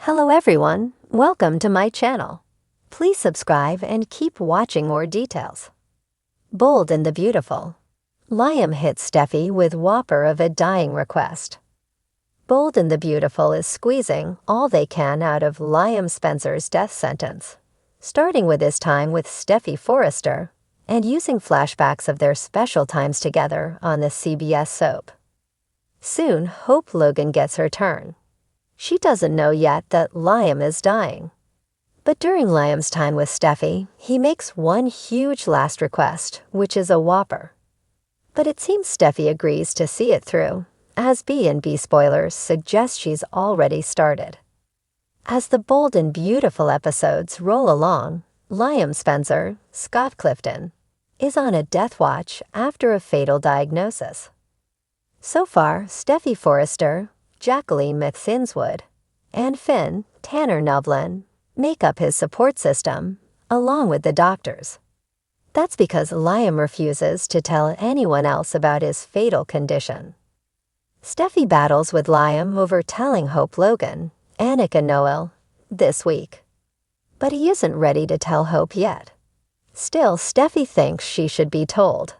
Hello everyone, welcome to my channel. Please subscribe and keep watching more details. Bold and the Beautiful. Liam hits Steffy with whopper of a dying request. Bold and the Beautiful is squeezing all they can out of Liam Spencer's death sentence, starting with his time with Steffy Forrester and using flashbacks of their special times together on the CBS soap. Soon, Hope Logan gets her turn. She doesn't know yet that Liam is dying. But during Liam's time with Steffy, he makes one huge last request, which is a whopper. But it seems Steffy agrees to see it through, as B&B spoilers suggest she's already started. As the Bold and Beautiful episodes roll along, Liam Spencer, Scott Clifton, is on a death watch after a fatal diagnosis. So far, Steffy Forrester, Jacqueline McSinswood, and Finn, Tanner Novlin, make up his support system, along with the doctors. That's because Liam refuses to tell anyone else about his fatal condition. Steffy battles with Liam over telling Hope Logan, Annika Noel, this week. But he isn't ready to tell Hope yet. Still, Steffy thinks she should be told.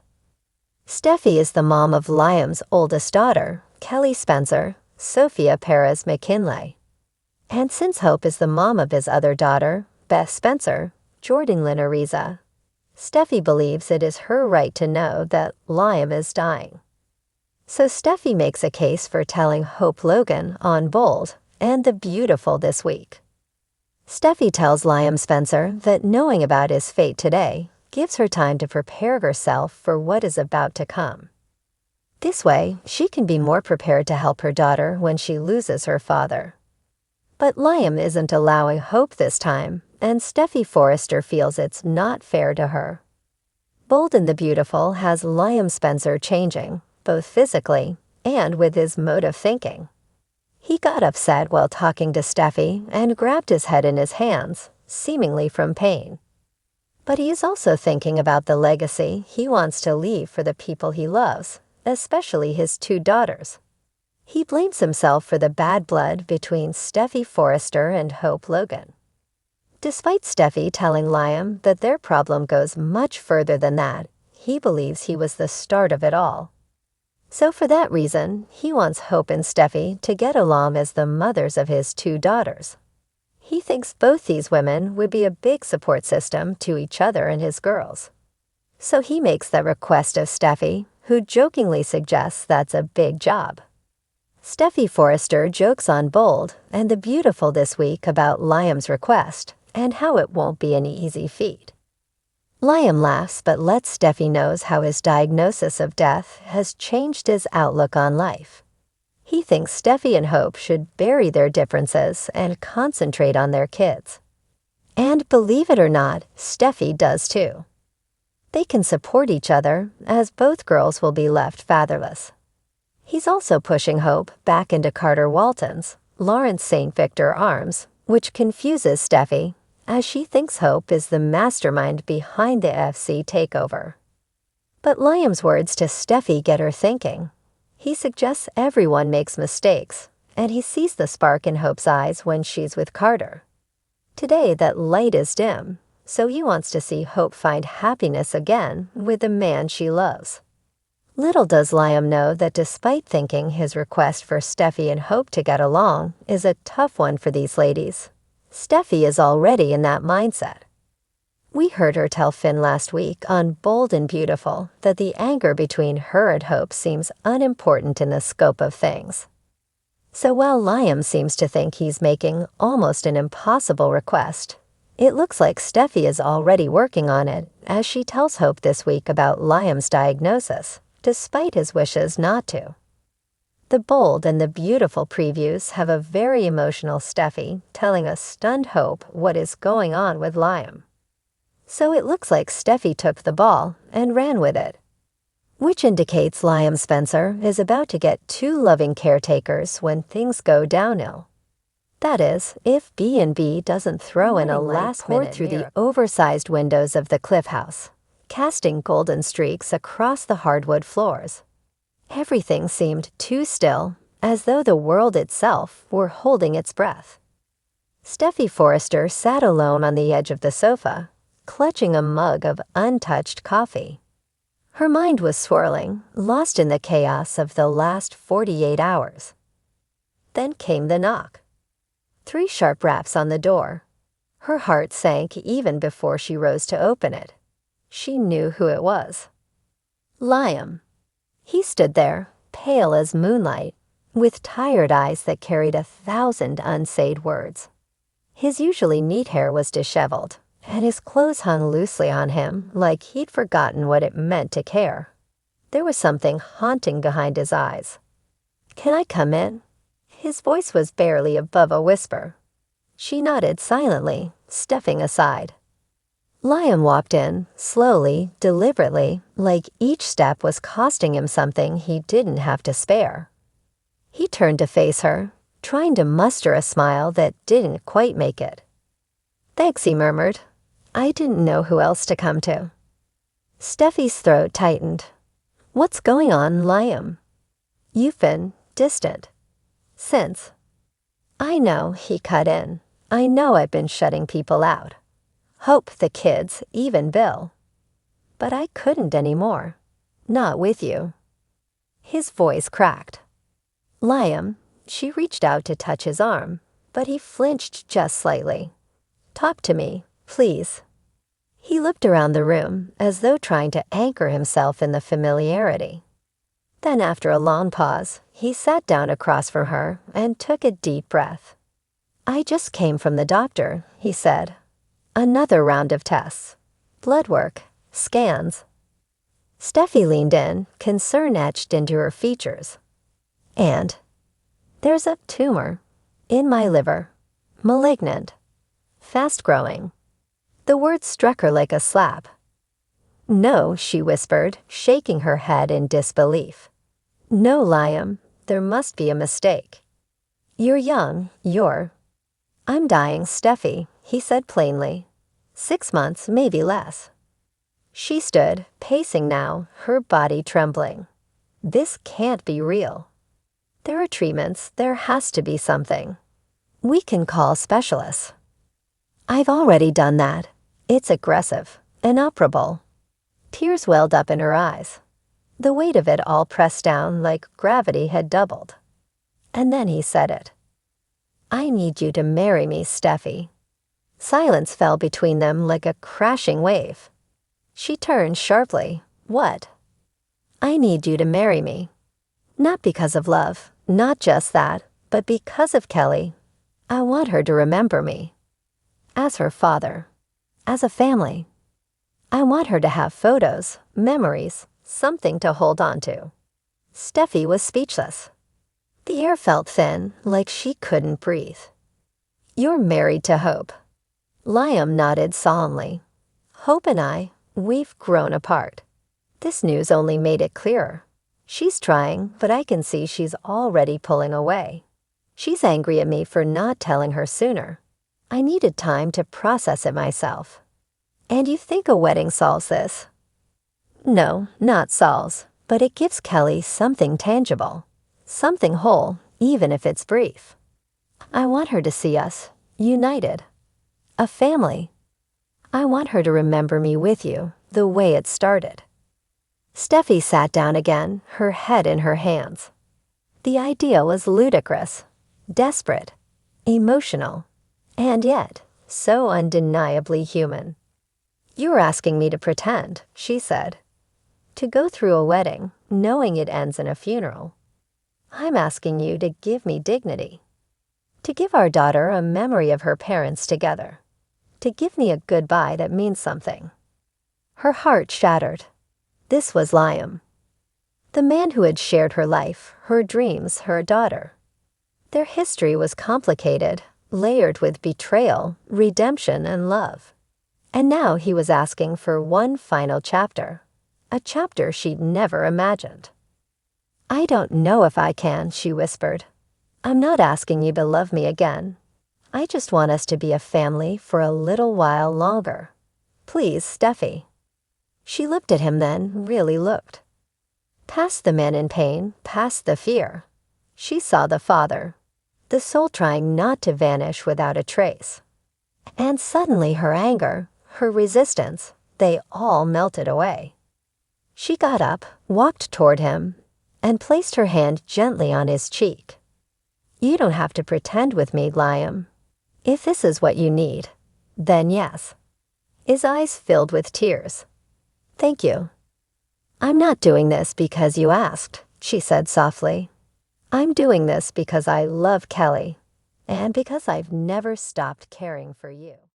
Steffy is the mom of Liam's oldest daughter, Kelly Spencer, Sophia Perez McKinley. And since Hope is the mom of his other daughter, Beth Spencer, Jordan Lynn Ariza, Steffy believes it is her right to know that Liam is dying. So Steffy makes a case for telling Hope Logan on Bold and the Beautiful this week. Steffy tells Liam Spencer that knowing about his fate today gives her time to prepare herself for what is about to come. This way, she can be more prepared to help her daughter when she loses her father. But Liam isn't allowing Hope this time, and Steffy Forrester feels it's not fair to her. Bold and the Beautiful has Liam Spencer changing, both physically and with his mode of thinking. He got upset while talking to Steffy and grabbed his head in his hands, seemingly from pain. But he is also thinking about the legacy he wants to leave for the people he loves, especially his two daughters. He blames himself for the bad blood between Steffy Forrester and Hope Logan. Despite Steffy telling Liam that their problem goes much further than that, he believes he was the start of it all. So for that reason, he wants Hope and Steffy to get along as the mothers of his two daughters. He thinks both these women would be a big support system to each other and his girls. So he makes that request of Steffy, who jokingly suggests that's a big job. Steffy Forrester jokes on Bold and the Beautiful this week about Liam's request and how it won't be an easy feat. Liam laughs but lets Steffy know how his diagnosis of death has changed his outlook on life. He thinks Steffy and Hope should bury their differences and concentrate on their kids. And believe it or not, Steffy does too. They can support each other, as both girls will be left fatherless. He's also pushing Hope back into Carter Walton's, Lawrence St. Victor arms, which confuses Steffy, as she thinks Hope is the mastermind behind the FC takeover. But Liam's words to Steffy get her thinking. He suggests everyone makes mistakes, and he sees the spark in Hope's eyes when she's with Carter. Today that light is dim, so he wants to see Hope find happiness again with the man she loves. Little does Liam know that despite thinking his request for Steffy and Hope to get along is a tough one for these ladies, Steffy is already in that mindset. We heard her tell Finn last week on Bold and Beautiful that the anger between her and Hope seems unimportant in the scope of things. So while Liam seems to think he's making almost an impossible request, it looks like Steffy is already working on it, as she tells Hope this week about Liam's diagnosis, despite his wishes not to. The Bold and the Beautiful previews have a very emotional Steffy telling a stunned Hope what is going on with Liam. So it looks like Steffy took the ball and ran with it, which indicates Liam Spencer is about to get two loving caretakers when things go downhill. That is, if B&B doesn't throw in a last-minute through the oversized windows of the Cliff House, casting golden streaks across the hardwood floors. Everything seemed too still, as though the world itself were holding its breath. Steffi Forrester sat alone on the edge of the sofa, clutching a mug of untouched coffee. Her mind was swirling, lost in the chaos of the last 48 hours. Then came the knock. 3 sharp raps on the door. Her heart sank even before she rose to open it. She knew who it was. Liam. He stood there, pale as moonlight, with tired eyes that carried 1,000 unsaid words. His usually neat hair was disheveled, and his clothes hung loosely on him like he'd forgotten what it meant to care. There was something haunting behind his eyes. "Can I come in?" His voice was barely above a whisper. She nodded silently, stepping aside. Liam walked in, slowly, deliberately, like each step was costing him something he didn't have to spare. He turned to face her, trying to muster a smile that didn't quite make it. "Thanks," he murmured. "I didn't know who else to come to." Steffi's throat tightened. "What's going on, Liam?" "You've been distant. Since." "I know," he cut in. "I know I've been shutting people out. Hope, the kids, even Bill. But I couldn't anymore. Not with you." His voice cracked. "Liam." She reached out to touch his arm, but he flinched just slightly. "Talk to me, please." He looked around the room as though trying to anchor himself in the familiarity. Then, after a long pause, he sat down across from her and took a deep breath. "I just came from the doctor," he said. "Another round of tests. Blood work, scans." Steffi leaned in, concern etched into her features. "And there's a tumor in my liver. Malignant. Fast-growing." The words struck her like a slap. "No," she whispered, shaking her head in disbelief. "No, Liam, there must be a mistake. You're young, I'm dying, Steffi," he said plainly. 6 months, maybe less." She stood, pacing now, her body trembling. "This can't be real. There are treatments, there has to be something. We can call specialists." "I've already done that. It's aggressive, inoperable." Tears welled up in her eyes. The weight of it all pressed down like gravity had doubled. And then he said it. "I need you to marry me, Steffi." Silence fell between them like a crashing wave. She turned sharply. "What?" "I need you to marry me. Not because of love, not just that, but because of Kelly. I want her to remember me. As her father. As a family. I want her to have photos, memories, something to hold on to." Steffi was speechless. The air felt thin, like she couldn't breathe. "You're married to Hope." Liam nodded solemnly. "Hope and we've grown apart." This news only made it clearer. She's trying, but I can see she's already pulling away. She's angry at me for not telling her sooner. I needed time to process it myself. "And you think a wedding solves this?" "No, not solves, but it gives Kelly something tangible. Something whole, even if it's brief. I want her to see us, united. A family. I want her to remember me with you, the way it started." Steffi sat down again, her head in her hands. The idea was ludicrous, desperate, emotional, and yet so undeniably human. "You're asking me to pretend," she said. "To go through a wedding, knowing it ends in a funeral. I'm asking you to give me dignity. To give our daughter a memory of her parents together. To give me a goodbye that means something." Her heart shattered. This was Liam. The man who had shared her life, her dreams, her daughter. Their history was complicated, layered with betrayal, redemption, and love. And now he was asking for one final chapter, a chapter she'd never imagined. "I don't know if I can," she whispered. "I'm not asking you to love me again. I just want us to be a family for a little while longer. Please, Steffi." She looked at him then, really looked. Past the man in pain, past the fear. She saw the father. the soul trying not to vanish without a trace. And suddenly her anger, her resistance, they all melted away. She got up, walked toward him, and placed her hand gently on his cheek. "You don't have to pretend with me, Liam. If this is what you need, then yes." His eyes filled with tears. "Thank you." "I'm not doing this because you asked," she said softly. "I'm doing this because I love Kelly, and because I've never stopped caring for you."